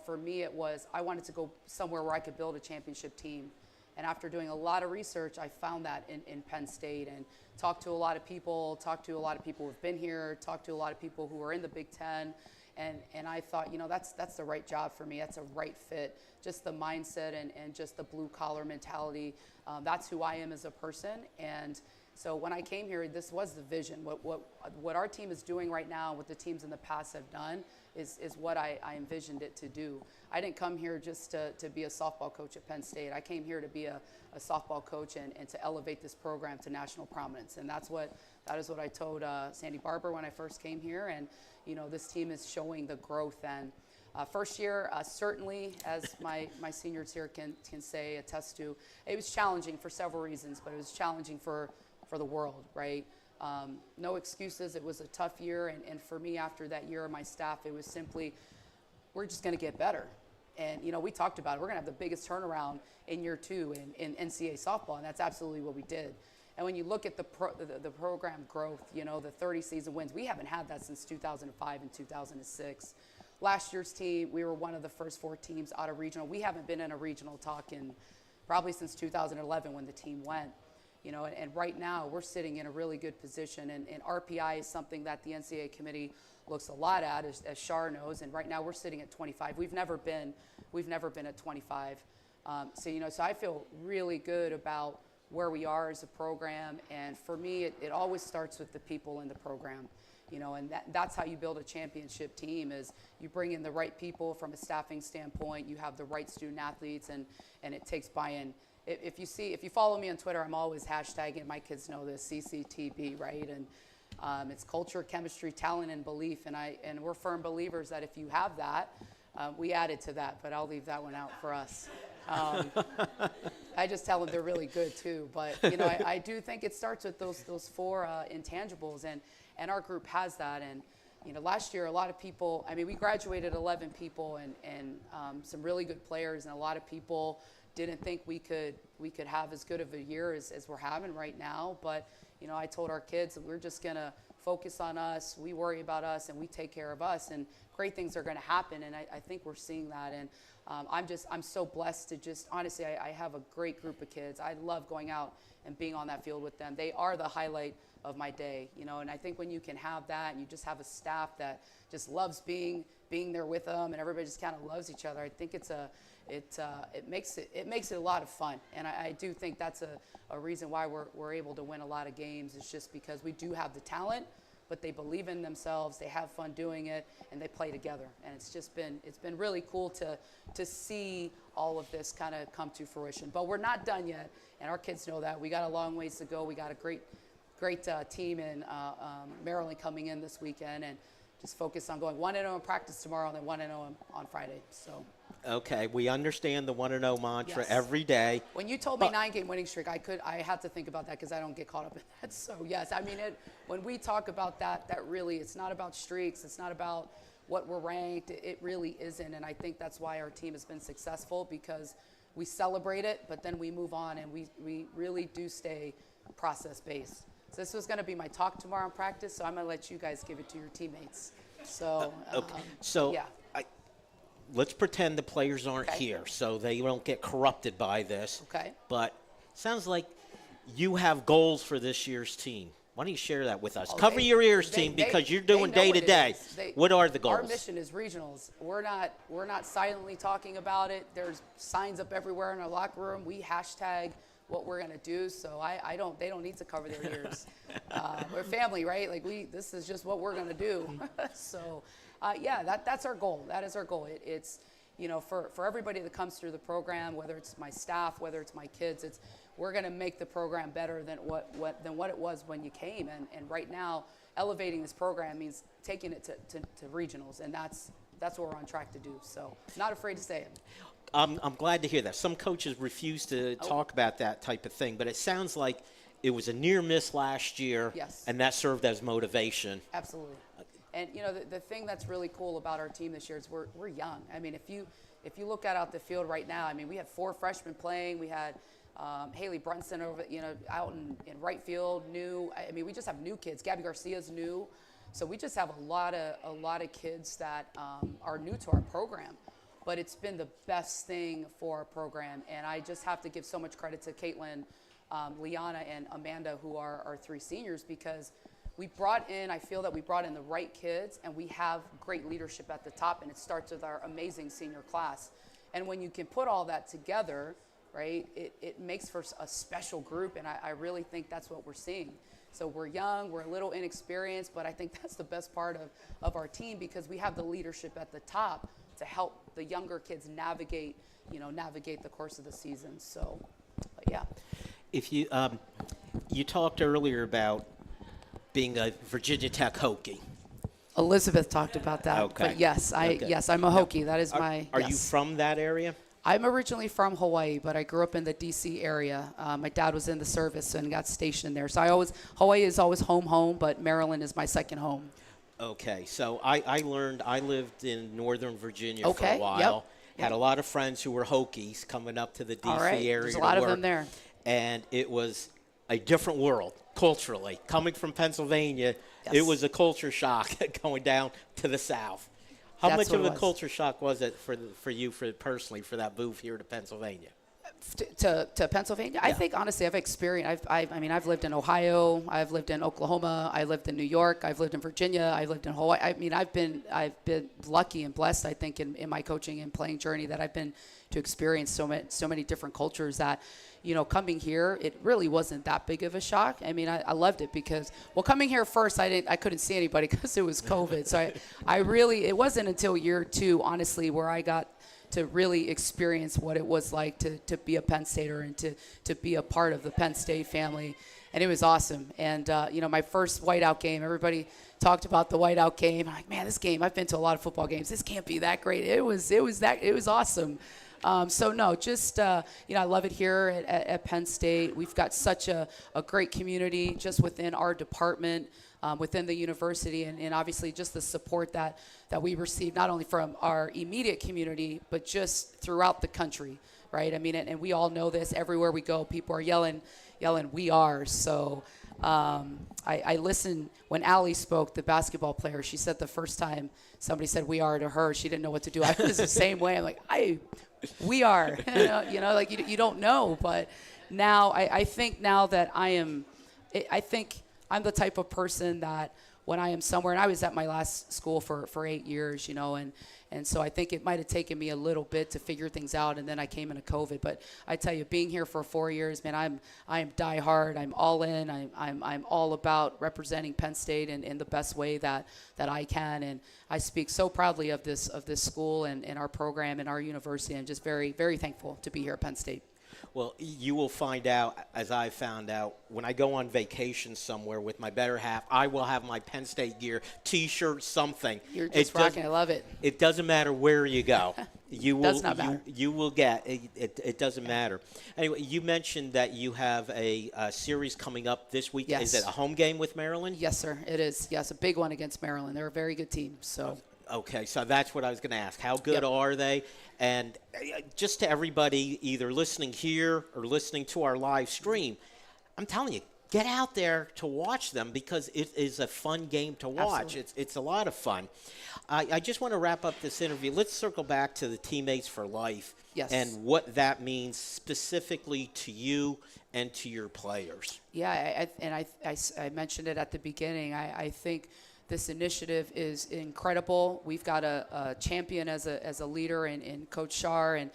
for me, it was I wanted to go somewhere where I could build a championship team. And after doing a lot of research, I found that in Penn State, and talked to a lot of people who've been here, talked to a lot of people who are in the Big Ten. And I thought, that's the right job for me. That's a right fit. Just the mindset and just the blue collar mentality. That's who I am as a person. And so when I came here, this was the vision. What our team is doing right now, what the teams in the past have done, is what I envisioned it to do. I didn't come here just to be a softball coach at Penn State. I came here to be a softball coach and to elevate this program to national prominence. And that is what I told Sandy Barber when I first came here. And this team is showing the growth. And first year, certainly, as my seniors here can say, attest to, it was challenging for several reasons, but it was challenging for the world, right? No excuses. It was a tough year. And for me, after that year, my staff, it was simply, we're just going to get better. And, we talked about it. We're going to have the biggest turnaround in year 2 in NCAA softball, and that's absolutely what we did. And when you look at the program growth, the 30 season wins, we haven't had that since 2005 and 2006. Last year's team, we were one of the first 4 teams out of regional. We haven't been in a regional talk in probably since 2011 when the team went. And right now we're sitting in a really good position, and RPI is something that the NCAA committee looks a lot at, as Char knows. And right now we're sitting at 25. We've never been at 25. So I feel really good about where we are as a program. And for me, it always starts with the people in the program. And that's how you build a championship team, is you bring in the right people from a staffing standpoint, you have the right student athletes, and it takes buy-in. If you follow me on Twitter, I'm always hashtagging, my kids know this, CCTB, right? And it's culture, chemistry, talent, and belief. And we're firm believers that if you have that, we added to that, but I'll leave that one out for us. I just tell them they're really good too. But I do think it starts with those 4 intangibles, and our group has that. And last year, a lot of people, we graduated 11 people and some really good players, and a lot of people didn't think we could have as good of a year as we're having right now. But you know, I told our kids that we're just going to focus on us, we worry about us, and we take care of us, and great things are going to happen. And I think we're seeing that. And I'm so blessed to just, honestly, I have a great group of kids. I love going out and being on that field with them. They are the highlight of my day, you know, and I think when you can have that and you just have a staff that just loves being there with them, and everybody just kind of loves each other, I think it makes it a lot of fun. And I do think that's a reason why we're able to win a lot of games, is just because we do have the talent, but they believe in themselves, they have fun doing it, and they play together. And it's been really cool to see all of this kind of come to fruition. But we're not done yet, and our kids know that. We got a long ways to go. We got a great team in Maryland coming in this weekend, and just focus on going 1-0 in practice tomorrow and then 1-0 on Friday. So. Okay, we understand the 1-0 mantra Yes. every day. When you told me 9-game winning streak, I had to think about that because I don't get caught up in that. So yes, I mean, when we talk about that really, it's not about streaks. It's not about what we're ranked. It really isn't. And I think that's why our team has been successful, because we celebrate it, but then we move on, and we really do stay process-based. So this was going to be my talk tomorrow in practice, so I'm going to let you guys give it to your teammates. So, Okay, so yeah. let's pretend the players aren't Okay. here so they don't get corrupted by this. Okay. But sounds like you have goals for this year's team. Why don't you share that with us? Oh, Cover your ears, team, because you're doing day to day. What are the goals? Our mission is regionals. We're not silently talking about it. There's signs up everywhere in our locker room. We hashtag what we're gonna do. So they don't need to cover their ears. We're family, right? Like this is just what we're gonna do. So yeah, that's our goal. That is our goal. It's, you know, for everybody that comes through the program, whether it's my staff, whether it's my kids, we're going to make the program better than what it was when you came. And right now, elevating this program means taking it to regionals, and that's what we're on track to do. So not afraid to say it. I'm glad to hear that. Some coaches refuse to talk about that type of thing, but it sounds like it was a near miss last year, Yes. and that served as motivation. Absolutely. And you know, the thing that's really cool about our team this year is we're young. I mean, if you look out the field right now, I mean, we had 4 freshmen playing. We had Haley Brunson out in right field, new. I mean, we just have new kids. Gabby Garcia's new. So we just have a lot of kids that are new to our program. But it's been the best thing for our program. And I just have to give so much credit to Caitlin, Liana, and Amanda, who are our 3 seniors, because I feel that we brought in the right kids, and we have great leadership at the top, and it starts with our amazing senior class. And when you can put all that together, right, it makes for a special group, and I really think that's what we're seeing. So we're young, we're a little inexperienced, but I think that's the best part of our team, because we have the leadership at the top to help the younger kids navigate the course of the season. So, but yeah. If you talked earlier about being a Virginia Tech Hokie. Elizabeth talked about that. Okay. But yes, I'm a Hokie. That is my. Are yes. you from that area? I'm originally from Hawaii, but I grew up in the D.C. area. My dad was in the service and got stationed there. So Hawaii is always home, but Maryland is my second home. Okay, so I lived in Northern Virginia for Okay, a while. yep. Had a lot of friends who were Hokies coming up to the D.C. All right, area there's a to lot of work. them there. And it was a different world culturally. Coming from Pennsylvania, Yes. it was a culture shock going down to the South. How That's much of what it a was. culture shock was it for you personally for that move here to Pennsylvania? To Pennsylvania, I think honestly I've experienced. I've lived in Ohio, I've lived in Oklahoma, I lived in New York, I've lived in Virginia, I've lived in Hawaii. I mean, I've been lucky and blessed, I think, in my coaching and playing journey, that I've been to experience so many different cultures that, you know, coming here, it really wasn't that big of a shock. I mean, I loved it because, well, coming here first, I couldn't see anybody because it was COVID. So it wasn't until year 2, honestly, where I got to really experience what it was like to be a Penn Stater and to be a part of the Penn State family. And it was awesome. And, you know, my first whiteout game, everybody talked about the whiteout game. I'm like, man, this game, I've been to a lot of football games. This can't be that great. It was awesome. So no, just, you know, I love it here at Penn State. We've got such a great community just within our department, within the university, and obviously just the support that we receive, not only from our immediate community, but just throughout the country, right? I mean, and we all know this. Everywhere we go, people are yelling, we are. So I listened when Allie spoke, the basketball player. She said the first time somebody said "we are" to her, she didn't know what to do. I was the same way. I'm like, we are. Like you don't know. But now I think now that I think I'm the type of person that when I am somewhere, and I was at my last school for 8 years, and so I think it might have taken me a little bit to figure things out, and then I came into COVID. But I tell you, being here for 4 years, man, I am die hard. I'm all in. I'm all about representing Penn State in the best way that I can, and I speak so proudly of this school and our program and our university. I'm just very, very thankful to be here at Penn State. Well, you will find out, as I found out, when I go on vacation somewhere with my better half, I will have my Penn State gear, T-shirt, something. You're just rocking. I love it. It doesn't matter where you go. You will, does not matter. You will get it. It doesn't matter. Anyway, you mentioned that you have a series coming up this week. Yes. Is it a home game with Maryland? Yes, sir. It is. Yes, a big one against Maryland. They're a very good team. So. Okay, so that's what I was going to ask. How good are they? And just to everybody either listening here or listening to our live stream, I'm telling you, get out there to watch them because it is a fun game to watch. Absolutely. It's a lot of fun. I just want to wrap up this interview. Let's circle back to the Teammates for Life and what that means specifically to you and to your players. Yeah, I mentioned it at the beginning. I think this initiative is incredible. We've got a champion as a leader in Coach Char, and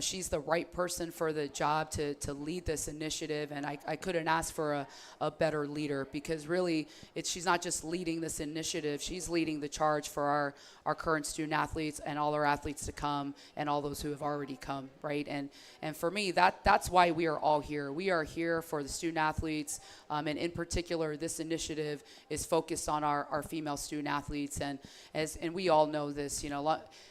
she's the right person for the job to lead this initiative, and I couldn't ask for a better leader because really she's not just leading this initiative, she's leading the charge for our current student athletes and all our athletes to come and all those who have already come, right? And for me, that's why we are all here. We are here for the student athletes, and in particular, this initiative is focused on our female student athletes, and we all know this,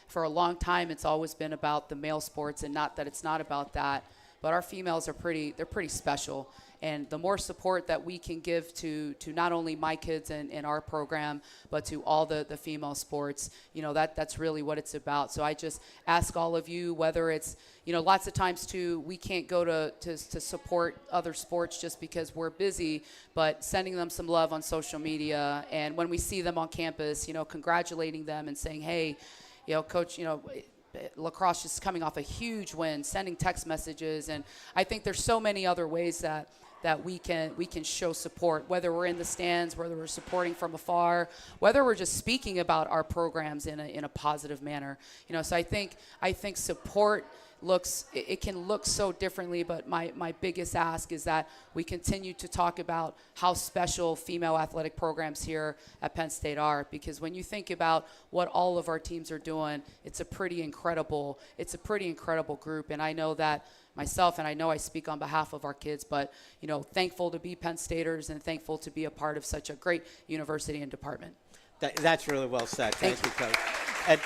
for a long time, it's always been about the male sports, and not that it's not about that, but our females are they're pretty special. And the more support that we can give to not only my kids in our program, but to all the female sports, that's really what it's about. So I just ask all of you, whether it's, lots of times too, we can't go to support other sports just because we're busy, but sending them some love on social media. And when we see them on campus, congratulating them and saying, hey, Coach, lacrosse is coming off a huge win, sending text messages. And I think there's so many other ways that we can show support, whether we're in the stands, whether we're supporting from afar, whether we're just speaking about our programs in a positive manner. So I think support can look so differently, but my biggest ask is that we continue to talk about how special female athletic programs here at Penn State are, because when you think about what all of our teams are doing, it's a pretty incredible group. And I know that myself, and I know I speak on behalf of our kids, but thankful to be Penn Staters and thankful to be a part of such a great university and department. That's really well said. Thank you, Coach. And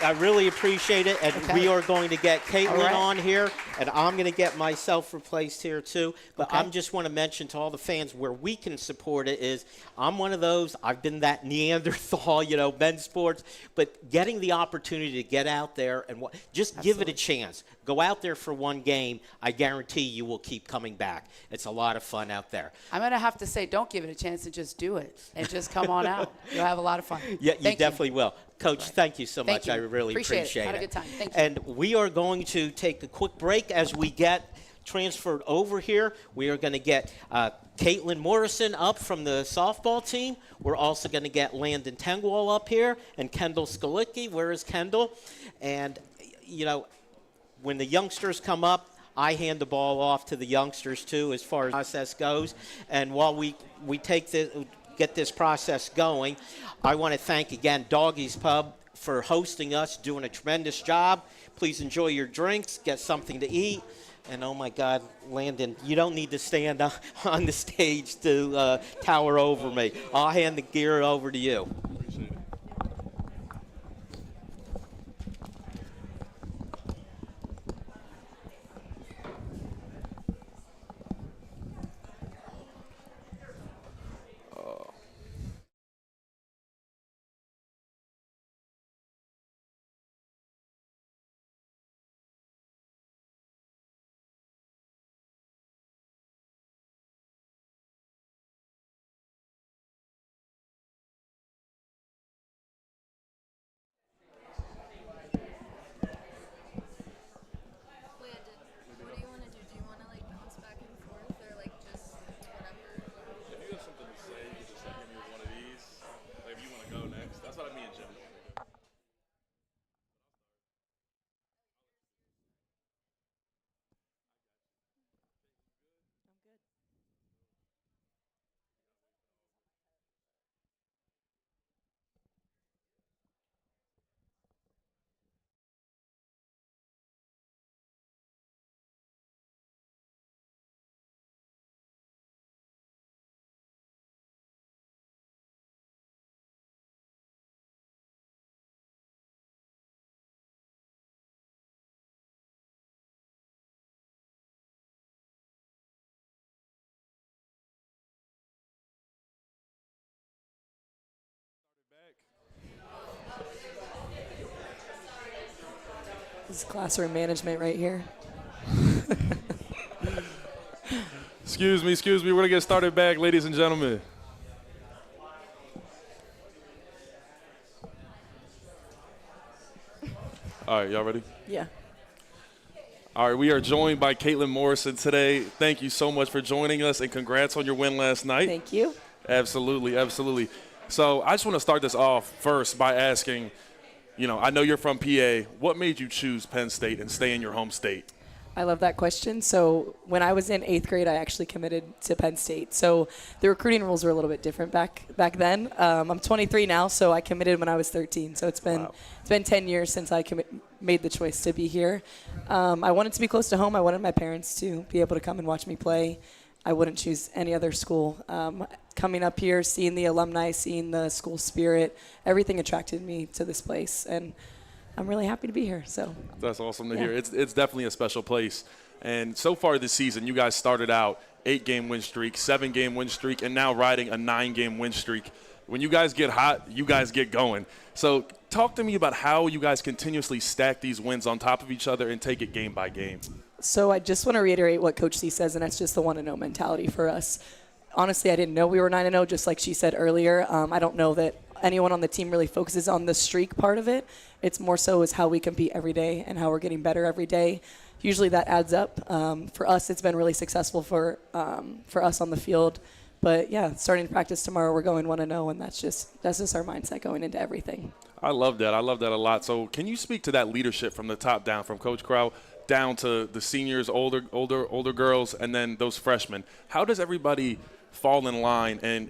I really appreciate it. And we are going to get Caitlin on here, and I'm going to get myself replaced here too. But I just want to mention to all the fans where we can support it is I'm one of those. I've been that Neanderthal, men's sports. But getting the opportunity to get out there and just give it a chance. Go out there for one game. I guarantee you will keep coming back. It's a lot of fun out there. I'm going to have to say don't give it a chance and just do it. And just come on out. You'll have a lot of fun. Yeah, you definitely will. Coach, thank you so much. You. I really appreciate it. Had a good time. Thank you. And we are going to take a quick break as we get transferred over here. We are going to get Caitlin Morrison up from the softball team. We're also going to get Landon Tengwall up here and Kendall Skalicki. Where is Kendall? And, when the youngsters come up, I hand the ball off to the youngsters, too, as far as the process goes. And while we get this process going, I want to thank, again, Doggie's Pub for hosting us, doing a tremendous job. Please enjoy your drinks, get something to eat. And, oh, my God, Landon, you don't need to stand on the stage to tower over me. I'll hand the gear over to you. This is classroom management right here. Excuse me. We're going to get started back, ladies and gentlemen. All right, y'all ready? Yeah. All right, we are joined by Caitlin Morrison today. Thank you so much for joining us, and congrats on your win last night. Thank you. Absolutely. So I just want to start this off first by asking, I know you're from PA. What made you choose Penn State and stay in your home state? I love that question. So when I was in 8th grade, I actually committed to Penn State. So the recruiting rules were a little bit different back then. I'm 23 now, so I committed when I was 13. So it's been 10 years since I made the choice to be here. I wanted to be close to home. I wanted my parents to be able to come and watch me play. I wouldn't choose any other school. Coming up here, seeing the alumni, seeing the school spirit, everything attracted me to this place. And I'm really happy to be here. So that's awesome to hear. It's definitely a special place. And so far this season, you guys started out 8-game win streak, 7-game win streak, and now riding a 9-game win streak. When you guys get hot, you guys get going. So talk to me about how you guys continuously stack these wins on top of each other and take it game by game. So I just want to reiterate what Coach C says, and that's just the want-to-know mentality for us. Honestly, I didn't know we were 9-0, just like she said earlier. I don't know that anyone on the team really focuses on the streak part of it. It's more so is how we compete every day and how we're getting better every day. Usually that adds up. For us, it's been really successful for us on the field. But, yeah, starting practice tomorrow, we're going 1-0, and that's just our mindset going into everything. I love that. I love that a lot. So can you speak to that leadership from the top down, from Coach Crowell down to the seniors, older girls, and then those freshmen? How does everybody fall in line and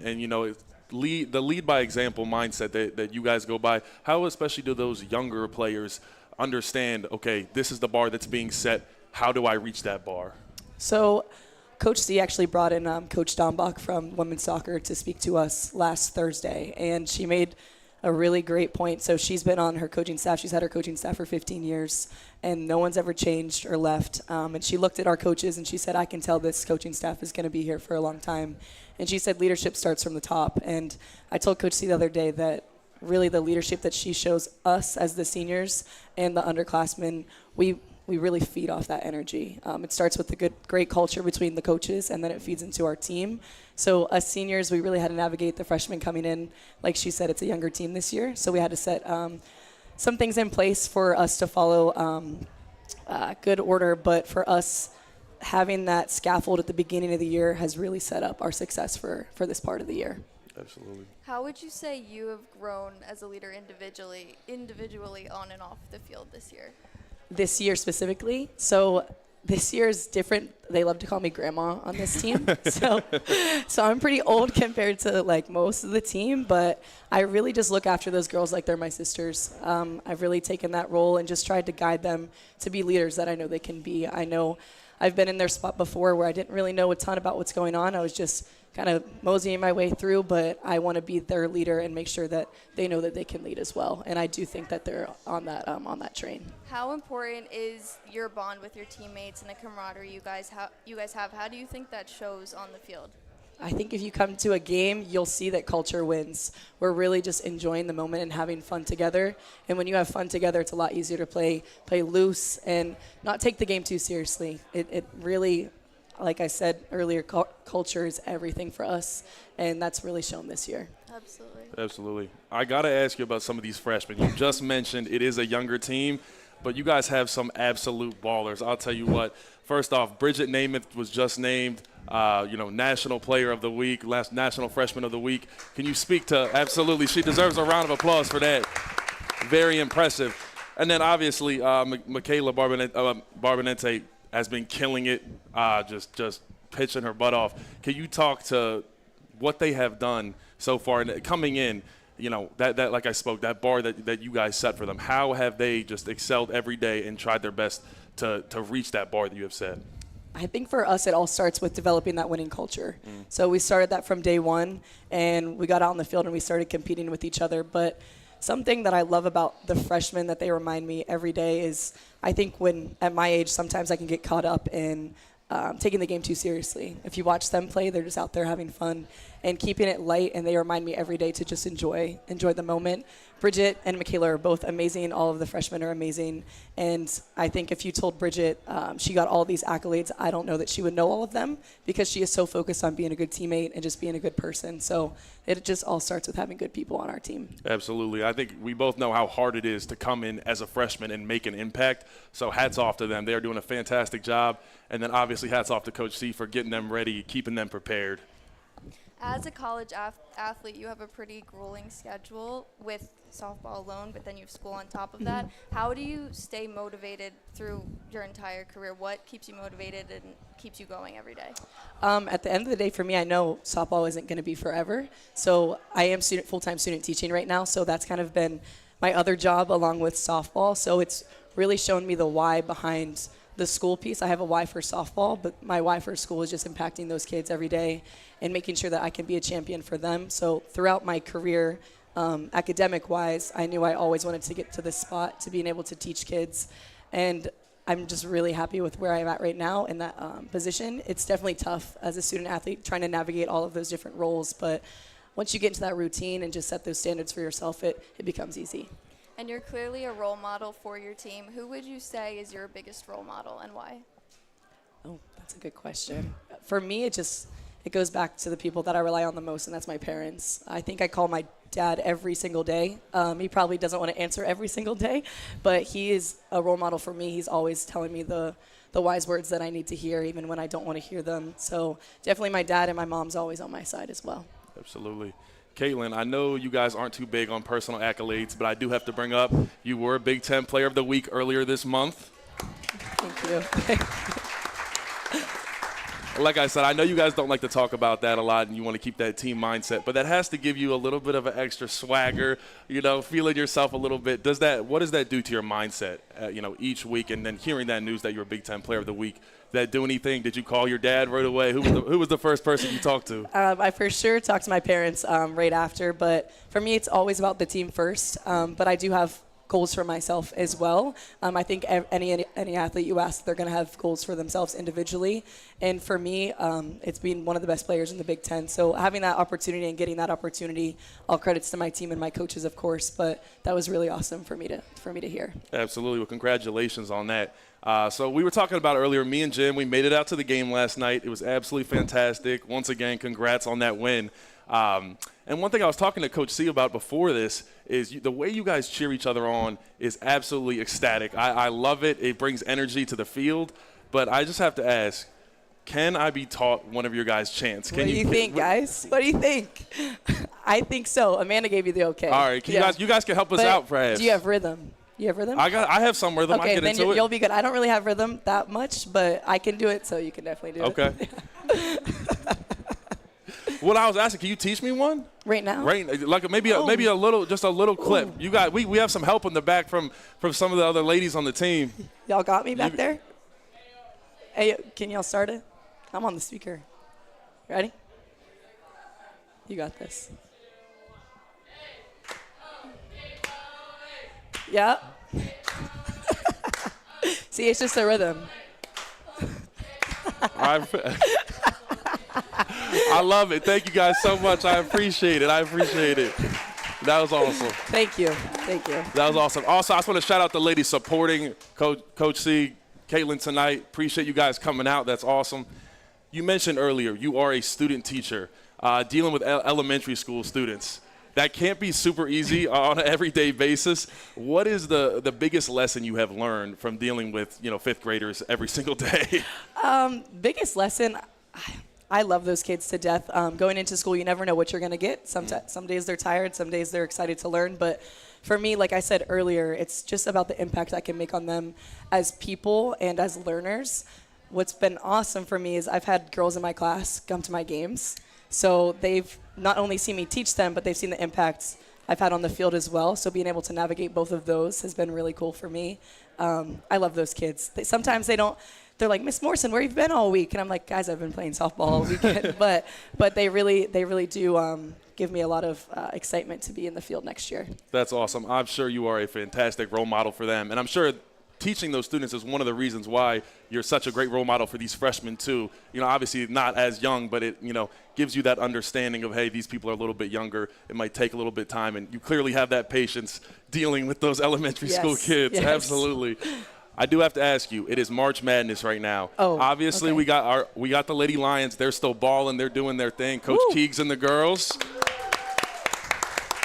lead by example mindset that you guys go by? How especially do those younger players understand, okay, this is the bar that's being set. How do I reach that bar? So Coach C actually brought in Coach Dombach from women's soccer to speak to us last Thursday, and she made a really great point. So she's been on her coaching staff. She's had her coaching staff for 15 years, and no one's ever changed or left. And she looked at our coaches, and she said, I can tell this coaching staff is going to be here for a long time. And she said leadership starts from the top. And I told Coach C the other day that really the leadership that she shows us as the seniors and the underclassmen, we really feed off that energy. It starts with the great culture between the coaches, and then it feeds into our team. So us seniors, we really had to navigate the freshmen coming in. Like she said, it's a younger team this year, so we had to set some things in place for us to follow good order. But for us, having that scaffold at the beginning of the year has really set up our success for this part of the year. Absolutely. How would you say you have grown as a leader individually on and off the field this year? This year specifically. So this year is different. They love to call me grandma on this team. so I'm pretty old compared to like most of the team, but I really just look after those girls like they're my sisters. I've really taken that role and just tried to guide them to be leaders that I know they can be. I know I've been in their spot before where I didn't really know a ton about what's going on. I was just kind of moseying my way through, but I want to be their leader and make sure that they know that they can lead as well. And I do think that they're on that train. How important is your bond with your teammates and the camaraderie you guys have? How do you think that shows on the field? I think if you come to a game, you'll see that culture wins. We're really just enjoying the moment and having fun together. And when you have fun together, it's a lot easier to play loose and not take the game too seriously. It really, like I said earlier, culture is everything for us, and that's really shown this year. Absolutely. I got to ask you about some of these freshmen. You just mentioned it is a younger team, but you guys have some absolute ballers. I'll tell you what. First off, Bridget Namath was just named National Player of the Week, last National Freshman of the Week. Can you speak to, absolutely, she deserves a round of applause for that. Very impressive. And then obviously, Michaela Barbonente has been killing it, just pitching her butt off. Can you talk to what they have done so far and coming in, that like I spoke, that bar that you guys set for them? How have they just excelled every day and tried their best to reach that bar that you have set? I think for us, it all starts with developing that winning culture. So we started that from day one, and we got out on the field and we started competing with each other. But something that I love about the freshmen that they remind me every day is I think when at my age, sometimes I can get caught up in taking the game too seriously. If you watch them play, they're just out there having fun. and keeping it light, and they remind me every day to just enjoy the moment. Bridget and Michaela are both amazing. All of the freshmen are amazing. And I think if you told Bridget she got all these accolades, I don't know that she would know all of them because she is so focused on being a good teammate and just being a good person. So it just all starts with having good people on our team. Absolutely. I think we both know how hard it is to come in as a freshman and make an impact. So hats off to them. They are doing a fantastic job. And then obviously hats off to Coach C for getting them ready, keeping them prepared. As a college athlete, you have a pretty grueling schedule with softball alone, but then you have school on top of that. How do you stay motivated through your entire career? What keeps you motivated and keeps you going every day? At the end of the day, for me, I know softball isn't going to be forever. So I am full-time student teaching right now, so that's kind of been my other job along with softball. So it's really shown me the why behind the school piece. I have a why for softball, but my why for school is just impacting those kids every day and making sure that I can be a champion for them. So throughout my career, academic-wise, I knew I always wanted to get to this spot, to being able to teach kids. And I'm just really happy with where I'm at right now in that position. It's definitely tough as a student athlete trying to navigate all of those different roles, but once you get into that routine and just set those standards for yourself, it becomes easy. And you're clearly a role model for your team. Who would you say is your biggest role model and why? Oh, that's a good question. For me, it goes back to the people that I rely on the most, and that's my parents. I think I call my dad every single day. He probably doesn't want to answer every single day, but he is a role model for me. He's always telling me the wise words that I need to hear, even when I don't want to hear them. So definitely my dad, and my mom's always on my side as well. Absolutely. Caitlin, I know you guys aren't too big on personal accolades, but I do have to bring up you were Big Ten Player of the Week earlier this month. Thank you. Like I said, I know you guys don't like to talk about that a lot and you want to keep that team mindset, but that has to give you a little bit of an extra swagger, feeling yourself a little bit. What does that do to your mindset, each week? And then hearing that news that you're a Big Ten Player of the Week, did that do anything? Did you call your dad right away? Who was the first person you talked to? I for sure talked to my parents right after, but for me, it's always about the team first. But I do have goals for myself as well. I think any athlete you ask, they're going to have goals for themselves individually. And for me, it's being one of the best players in the Big Ten. So having that opportunity and getting that opportunity, all credits to my team and my coaches, of course. But that was really awesome for me to hear. Absolutely. Well, congratulations on that. So we were talking about earlier, me and Jim, we made it out to the game last night. It was absolutely fantastic. Once again, congrats on that win. And one thing I was talking to Coach C about before this is the way you guys cheer each other on is absolutely ecstatic. I love it. It brings energy to the field. But I just have to ask, can I be taught one of your guys' chants? What do you think, guys? What do you think? I think so. Amanda gave you the okay. All right. You guys can help us out, perhaps. Do you have rhythm? You have rhythm? I have some rhythm. Okay, I get then into it. You'll be good. I don't really have rhythm that much, but I can do it, so you can definitely do it. Okay. What I was asking, can you teach me one? Right now? Like maybe a little, just a little clip. You got we have some help in the back from some of the other ladies on the team. Y'all got me back there? Hey, can y'all start it? I'm on the speaker. Ready? You got this. Yeah. See, it's just a rhythm. I love it. Thank you guys so much. I appreciate it. That was awesome. Thank you. That was awesome. Also, I just want to shout out the ladies supporting Coach C, Caitlin tonight. Appreciate you guys coming out. That's awesome. You mentioned earlier you are a student teacher dealing with elementary school students. That can't be super easy on an everyday basis. What is the biggest lesson you have learned from dealing with fifth graders every single day? Biggest lesson, I love those kids to death. Going into school, you never know what you're going to get. Some days they're tired, some days they're excited to learn. But for me, like I said earlier, it's just about the impact I can make on them as people and as learners. What's been awesome for me is I've had girls in my class come to my games. So they've not only seen me teach them, but they've seen the impacts I've had on the field as well. So being able to navigate both of those has been really cool for me. I love those kids. Sometimes they're like, Miss Morrison, where have you been all week? And I'm like, guys, I've been playing softball all weekend. but they really do give me a lot of excitement to be in the field next year. That's awesome. I'm sure you are a fantastic role model for them. And I'm sure teaching those students is one of the reasons why you're such a great role model for these freshmen too. You know, obviously not as young, but it, you know, gives you that understanding of, hey, these people are a little bit younger. It might take a little bit of time, and you clearly have that patience dealing with those elementary school kids. Yes. Absolutely. I do have to ask you, it is March Madness right now. Oh, obviously okay. we got the Lady Lions. They're still balling. They're doing their thing. Coach Keegs and the girls.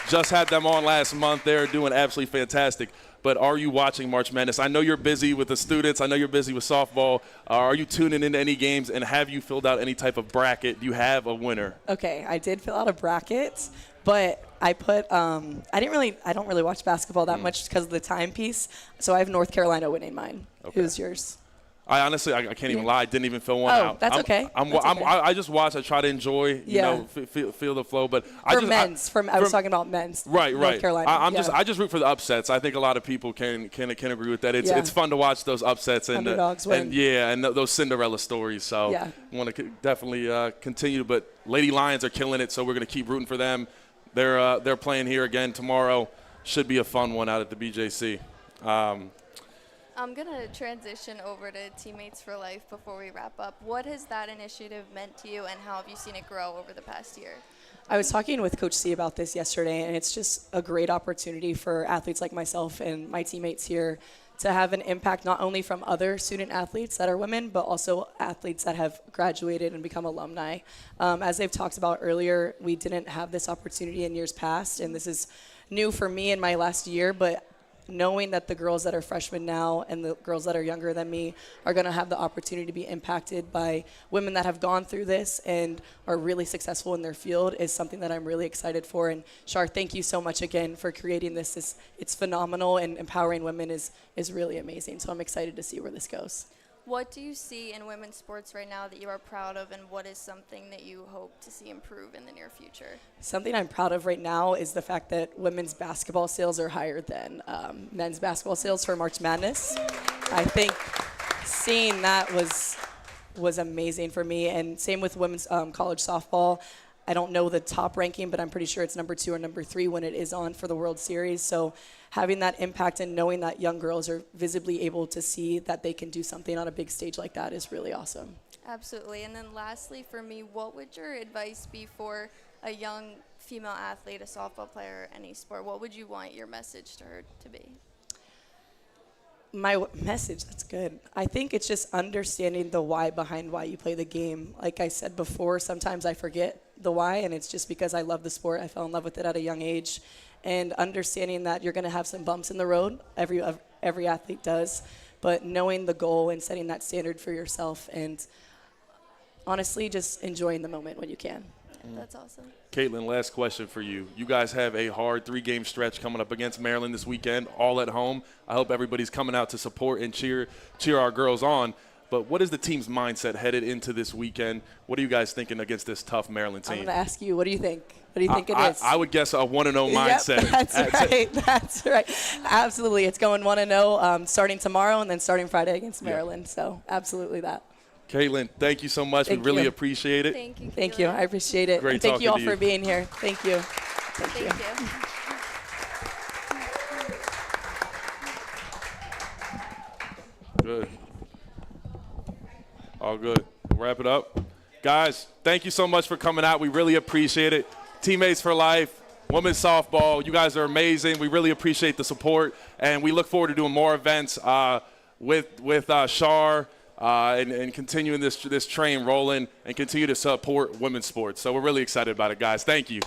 Just had them on last month. They're doing absolutely fantastic. But are you watching March Madness? I know you're busy with the students. I know you're busy with softball. Are you tuning into any games, and have you filled out any type of bracket? Do you have a winner? Okay, I did fill out a bracket, but I put I don't really watch basketball that much because of the timepiece. So I have North Carolina winning mine. Okay. Who's yours? I honestly, I can't even lie. I didn't even fill one out. That's okay. I just watch. I try to enjoy, you know, feel the flow. But I was talking about men's. Right. North Carolina. I just root for the upsets. I think a lot of people can agree with that. It's fun to watch those upsets and underdogs win. And those Cinderella stories. So I want to definitely continue. But Lady Lions are killing it, so we're going to keep rooting for them. They're playing here again tomorrow. Should be a fun one out at the BJC. I'm going to transition over to Teammates for Life before we wrap up. What has that initiative meant to you, and how have you seen it grow over the past year? I was talking with Coach C about this yesterday, and it's just a great opportunity for athletes like myself and my teammates here to have an impact not only from other student athletes that are women, but also athletes that have graduated and become alumni. As they've talked about earlier, we didn't have this opportunity in years past, and this is new for me in my last year, but knowing that the girls that are freshmen now and the girls that are younger than me are going to have the opportunity to be impacted by women that have gone through this and are really successful in their field is something that I'm really excited for. And Char, thank you so much again for creating this. It's phenomenal, and empowering women is really amazing. So I'm excited to see where this goes. What do you see in women's sports right now that you are proud of, and what is something that you hope to see improve in the near future? Something I'm proud of right now is the fact that women's basketball sales are higher than men's basketball sales for March Madness. I think seeing that was amazing for me, and same with women's college softball. I don't know the top ranking, but I'm pretty sure it's number 2 or number 3 when it is on for the World Series. So having that impact and knowing that young girls are visibly able to see that they can do something on a big stage like that is really awesome. Absolutely. And then lastly for me, what would your advice be for a young female athlete, a softball player, any sport? What would you want your message to her to be? My message, that's good. I think it's just understanding the why behind why you play the game. Like I said before, sometimes I forget the why, and it's just because I love the sport. I fell in love with it at a young age. And understanding that you're going to have some bumps in the road, every athlete does, but knowing the goal and setting that standard for yourself, and honestly just enjoying the moment when you can. That's awesome. Caitlin, last question for you. You guys have a hard 3-game stretch coming up against Maryland this weekend, all at home. I hope everybody's coming out to support and cheer our girls on. But what is the team's mindset headed into this weekend? What are you guys thinking against this tough Maryland team? I'm going to ask you, what do you think? What do you think it is? I would guess a 1-0 mindset. Yep, that's right. Absolutely. It's going 1-0 starting tomorrow and then starting Friday against Maryland. So absolutely that. Caitlin, thank you so much. We really appreciate it. Thank you. Thank you. I appreciate it. Great and thank you all talking to for being here. Thank you. Thank you. Good. All good. We'll wrap it up. Guys, thank you so much for coming out. We really appreciate it. Teammates for Life, women's softball, you guys are amazing. We really appreciate the support, and we look forward to doing more events with Char and continuing this train rolling and continue to support women's sports. So we're really excited about it, guys. Thank you.